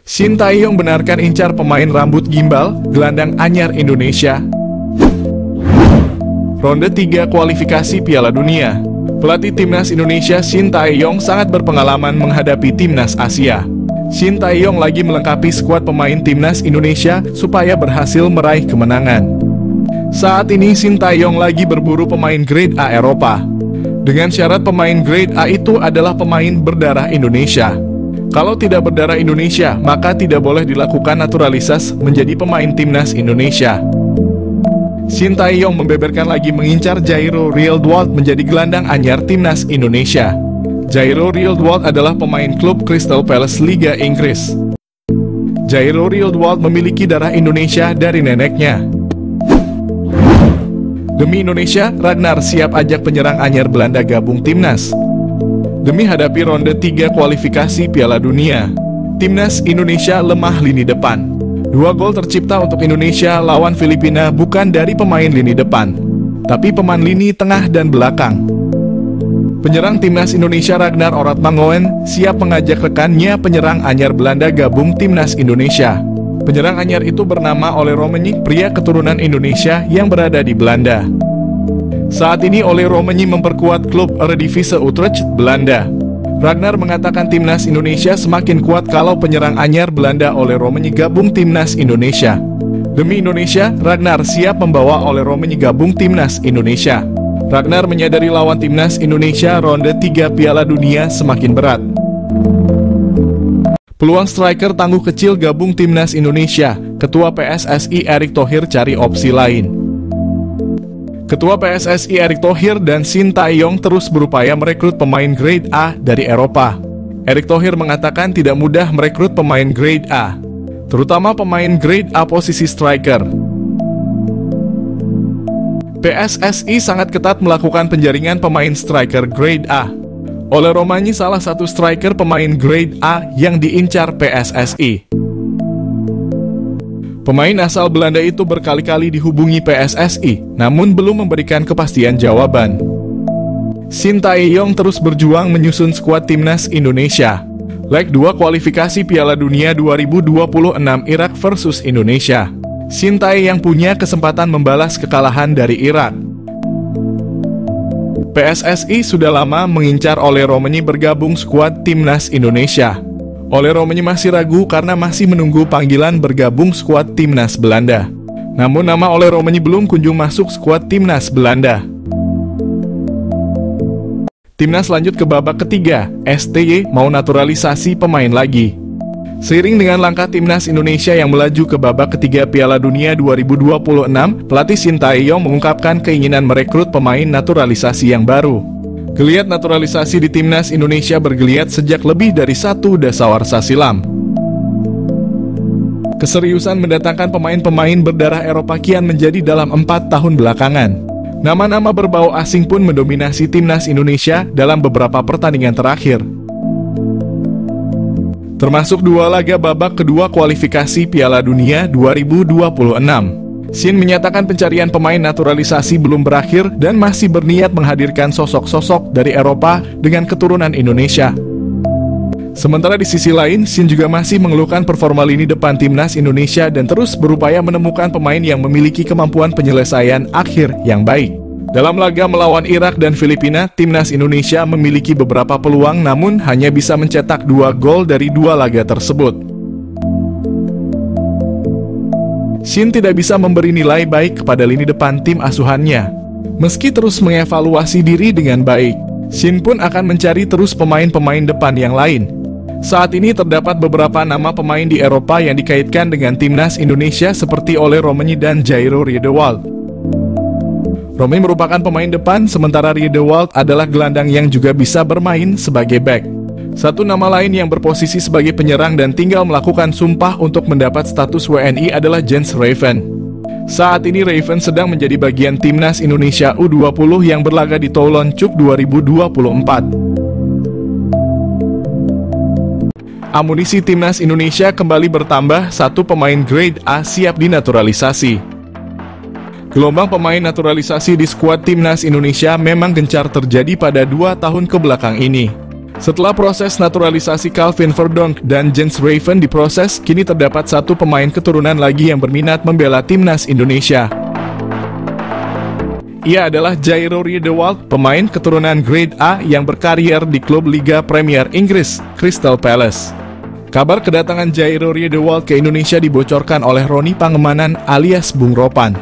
Shin Tae-yong benarkan incar pemain rambut gimbal, gelandang anyar Indonesia. Ronde 3 kualifikasi Piala Dunia. Pelatih Timnas Indonesia Shin Tae-yong sangat berpengalaman menghadapi Timnas Asia. Shin Tae-yong lagi melengkapi skuad pemain Timnas Indonesia supaya berhasil meraih kemenangan. Saat ini Shin Tae-yong lagi berburu pemain grade A Eropa. Dengan syarat pemain grade A itu adalah pemain berdarah Indonesia. Kalau tidak berdarah Indonesia, maka tidak boleh dilakukan naturalisasi menjadi pemain Timnas Indonesia. Shin Tae-yong membeberkan lagi mengincar Jairo Rielwold menjadi gelandang anyar Timnas Indonesia. Jairo Rielwold adalah pemain klub Crystal Palace Liga Inggris. Jairo Rielwold memiliki darah Indonesia dari neneknya. Demi Indonesia, Ragnar siap ajak penyerang anyar Belanda gabung Timnas. Demi hadapi ronde 3 kualifikasi Piala Dunia, Timnas Indonesia lemah lini depan. 2 gol tercipta untuk Indonesia lawan Filipina bukan dari pemain lini depan, tapi pemain lini tengah dan belakang. Penyerang Timnas Indonesia Ragnar Oratmangoen siap mengajak rekannya penyerang anyar Belanda gabung Timnas Indonesia. Penyerang anyar itu bernama Ole Romenyk, pria keturunan Indonesia yang berada di Belanda. Saat ini Ole Romenyk memperkuat klub Eredivisie Utrecht, Belanda. Ragnar mengatakan Timnas Indonesia semakin kuat kalau penyerang anyar Belanda Ole Romenyk gabung Timnas Indonesia. Demi Indonesia, Ragnar siap membawa Ole Romenyk gabung Timnas Indonesia. Ragnar menyadari lawan Timnas Indonesia ronde 3 Piala Dunia semakin berat. Peluang striker tangguh kecil gabung Timnas Indonesia, Ketua PSSI Erick Thohir cari opsi lain. Ketua PSSI Erick Thohir dan Shin Tae-yong terus berupaya merekrut pemain grade A dari Eropa. Erick Thohir mengatakan tidak mudah merekrut pemain grade A, terutama pemain grade A posisi striker. PSSI sangat ketat melakukan penjaringan pemain striker grade A. Ole Romenyk salah satu striker pemain grade A yang diincar PSSI. Pemain asal Belanda itu berkali-kali dihubungi PSSI, namun belum memberikan kepastian jawaban. Shin Tae-yong terus berjuang menyusun skuad Timnas Indonesia. Leg 2 kualifikasi Piala Dunia 2026 Irak versus Indonesia. Shin Tae yang punya kesempatan membalas kekalahan dari Irak. PSSI sudah lama mengincar Ole Romenyk bergabung skuad Timnas Indonesia. Ole Romenyk masih ragu karena masih menunggu panggilan bergabung skuad Timnas Belanda. Namun nama Ole Romenyk belum kunjung masuk skuad Timnas Belanda. Timnas lanjut ke babak ketiga, STY mau naturalisasi pemain lagi. Seiring dengan langkah Timnas Indonesia yang melaju ke babak ketiga Piala Dunia 2026, pelatih Shin Tae-yong mengungkapkan keinginan merekrut pemain naturalisasi yang baru. Geliat naturalisasi di Timnas Indonesia bergeliat sejak lebih dari 1 dasawarsa silam. Keseriusan mendatangkan pemain-pemain berdarah Eropa kian menjadi dalam 4 tahun belakangan. Nama-nama berbau asing pun mendominasi Timnas Indonesia dalam beberapa pertandingan terakhir. Termasuk 2 laga babak kedua kualifikasi Piala Dunia 2026. Shin menyatakan pencarian pemain naturalisasi belum berakhir dan masih berniat menghadirkan sosok-sosok dari Eropa dengan keturunan Indonesia. Sementara di sisi lain, Shin juga masih mengeluhkan performa lini depan Timnas Indonesia dan terus berupaya menemukan pemain yang memiliki kemampuan penyelesaian akhir yang baik. Dalam laga melawan Irak dan Filipina, Timnas Indonesia memiliki beberapa peluang namun hanya bisa mencetak 2 gol dari 2 laga tersebut. Shin tidak bisa memberi nilai baik kepada lini depan tim asuhannya. Meski terus mengevaluasi diri dengan baik, Shin pun akan mencari terus pemain-pemain depan yang lain. Saat ini terdapat beberapa nama pemain di Eropa yang dikaitkan dengan Timnas Indonesia seperti Ole Romenyk dan Jairo Rielwold. Romenyk merupakan pemain depan, sementara Rielwold adalah gelandang yang juga bisa bermain sebagai bek. Satu nama lain yang berposisi sebagai penyerang dan tinggal melakukan sumpah untuk mendapat status WNI adalah Jens Raven. Saat ini Raven sedang menjadi bagian Timnas Indonesia U20 yang berlaga di Toulon Cup 2024. Amunisi Timnas Indonesia kembali bertambah, 1 pemain grade A siap dinaturalisasi. Gelombang pemain naturalisasi di skuad Timnas Indonesia memang gencar terjadi pada 2 tahun kebelakang ini. Setelah proses naturalisasi Calvin Verdonk dan Jens Raven diproses, kini terdapat satu pemain keturunan lagi yang berminat membela timnas Indonesia. Ia adalah Jairo Riedewald, pemain keturunan Grade A yang berkarier di klub Liga Premier Inggris, Crystal Palace. Kabar kedatangan Jairo Riedewald ke Indonesia dibocorkan oleh Roni Pangemanan alias Bung Ropan.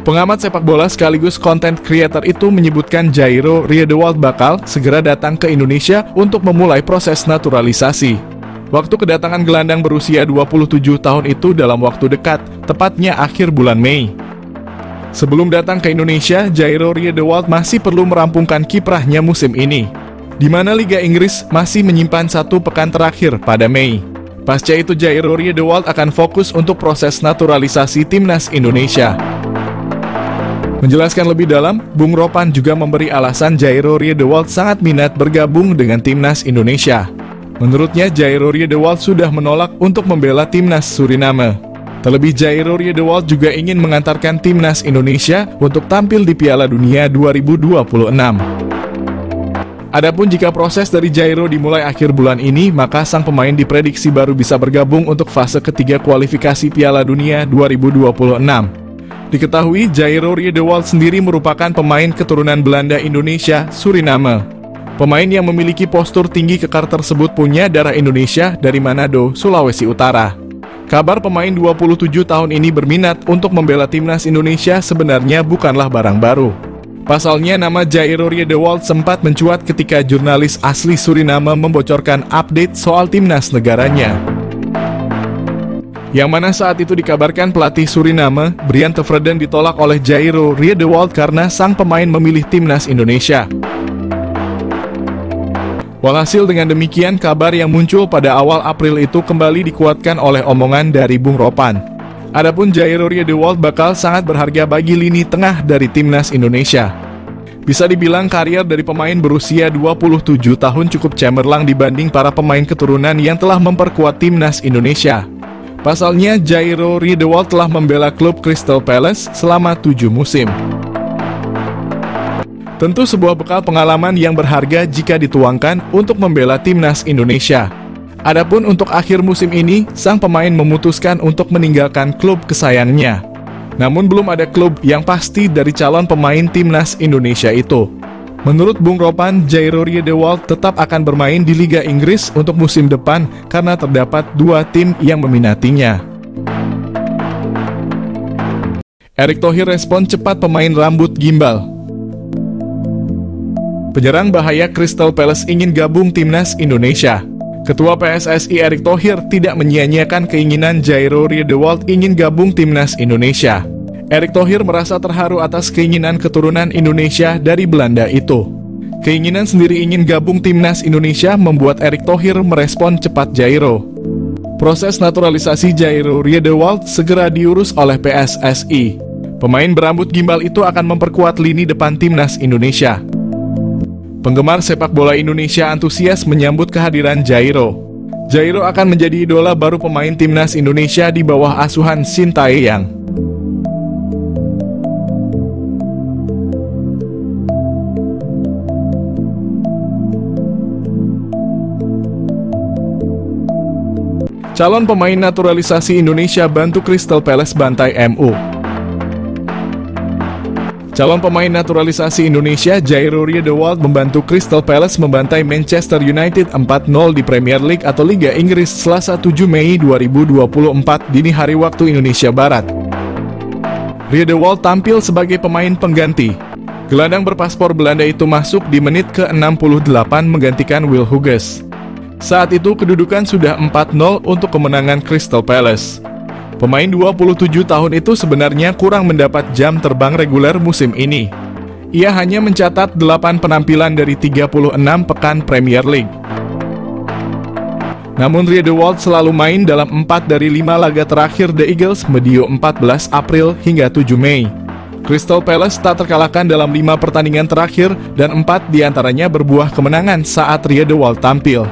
Pengamat sepak bola sekaligus content creator itu menyebutkan Jairo Riedewald bakal segera datang ke Indonesia untuk memulai proses naturalisasi. Waktu kedatangan gelandang berusia 27 tahun itu dalam waktu dekat, tepatnya akhir bulan Mei. Sebelum datang ke Indonesia, Jairo Riedewald masih perlu merampungkan kiprahnya musim ini, di mana Liga Inggris masih menyimpan satu pekan terakhir pada Mei. Pasca itu Jairo Riedewald akan fokus untuk proses naturalisasi timnas Indonesia. Menjelaskan lebih dalam, Bung Ropan juga memberi alasan Jairo Riedewald sangat minat bergabung dengan timnas Indonesia. Menurutnya, Jairo Riedewald sudah menolak untuk membela timnas Suriname. Terlebih, Jairo Riedewald juga ingin mengantarkan timnas Indonesia untuk tampil di Piala Dunia 2026. Adapun jika proses dari Jairo dimulai akhir bulan ini, maka sang pemain diprediksi baru bisa bergabung untuk fase ketiga kualifikasi Piala Dunia 2026. Diketahui Jairo Riedewald sendiri merupakan pemain keturunan Belanda Indonesia Suriname. Pemain yang memiliki postur tinggi kekar tersebut punya darah Indonesia dari Manado, Sulawesi Utara. Kabar pemain 27 tahun ini berminat untuk membela timnas Indonesia sebenarnya bukanlah barang baru. Pasalnya nama Jairo Riedewald sempat mencuat ketika jurnalis asli Suriname membocorkan update soal timnas negaranya. Yang mana saat itu dikabarkan pelatih Suriname, Brian Tevreden, ditolak oleh Jairo Riedewald karena sang pemain memilih timnas Indonesia. Walhasil dengan demikian, kabar yang muncul pada awal April itu kembali dikuatkan oleh omongan dari Bung Ropan. Adapun Jairo Riedewald bakal sangat berharga bagi lini tengah dari timnas Indonesia. Bisa dibilang karier dari pemain berusia 27 tahun cukup cemerlang dibanding para pemain keturunan yang telah memperkuat timnas Indonesia. Pasalnya, Jairo Riedewald telah membela klub Crystal Palace selama 7 musim. Tentu sebuah bekal pengalaman yang berharga jika dituangkan untuk membela timnas Indonesia. Adapun untuk akhir musim ini, sang pemain memutuskan untuk meninggalkan klub kesayangannya. Namun belum ada klub yang pasti dari calon pemain timnas Indonesia itu. Menurut Bung Ropan, Jairo Riedewald tetap akan bermain di Liga Inggris untuk musim depan karena terdapat 2 tim yang meminatinya. Erick Thohir respon cepat pemain rambut gimbal. Penyerang bahaya Crystal Palace ingin gabung timnas Indonesia. Ketua PSSI Erick Thohir tidak menyia-nyiakan keinginan Jairo Riedewald ingin gabung timnas Indonesia. Erick Thohir merasa terharu atas keinginan keturunan Indonesia dari Belanda itu. Keinginan sendiri ingin gabung timnas Indonesia membuat Erick Thohir merespon cepat Jairo. Proses naturalisasi Jairo Riedewald segera diurus oleh PSSI. Pemain berambut gimbal itu akan memperkuat lini depan timnas Indonesia. Penggemar sepak bola Indonesia antusias menyambut kehadiran Jairo. Jairo akan menjadi idola baru pemain timnas Indonesia di bawah asuhan Sintayong. Calon pemain naturalisasi Indonesia bantu Crystal Palace bantai MU. Calon pemain naturalisasi Indonesia Jairo Riedewald membantu Crystal Palace membantai Manchester United 4-0 di Premier League atau Liga Inggris Selasa 7 Mei 2024 dini hari waktu Indonesia Barat. Riedewald tampil sebagai pemain pengganti. Gelandang berpaspor Belanda itu masuk di menit ke-68 menggantikan Will Hughes. Saat itu kedudukan sudah 4-0 untuk kemenangan Crystal Palace. Pemain 27 tahun itu sebenarnya kurang mendapat jam terbang reguler musim ini. Ia hanya mencatat 8 penampilan dari 36 pekan Premier League. Namun Riedewald selalu main dalam 4 dari 5 laga terakhir The Eagles medio 14 April hingga 7 Mei. Crystal Palace tak terkalahkan dalam 5 pertandingan terakhir dan 4 diantaranya berbuah kemenangan saat Riedewald tampil.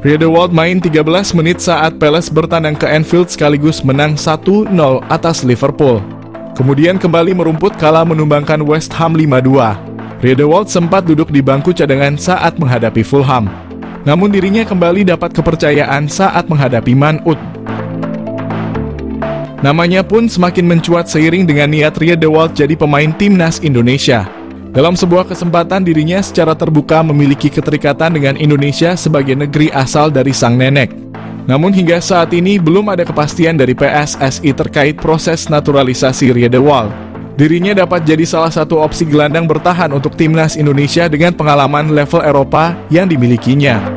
Riedewald main 13 menit saat Palace bertandang ke Anfield sekaligus menang 1-0 atas Liverpool. Kemudian kembali merumput kala menumbangkan West Ham 5-2. Riedewald sempat duduk di bangku cadangan saat menghadapi Fulham. Namun dirinya kembali dapat kepercayaan saat menghadapi Man Utd. Namanya pun semakin mencuat seiring dengan niat Riedewald jadi pemain timnas Indonesia. Dalam sebuah kesempatan dirinya secara terbuka memiliki keterikatan dengan Indonesia sebagai negeri asal dari sang nenek. Namun hingga saat ini belum ada kepastian dari PSSI terkait proses naturalisasi Riedewald. Dirinya dapat jadi salah satu opsi gelandang bertahan untuk timnas Indonesia dengan pengalaman level Eropa yang dimilikinya.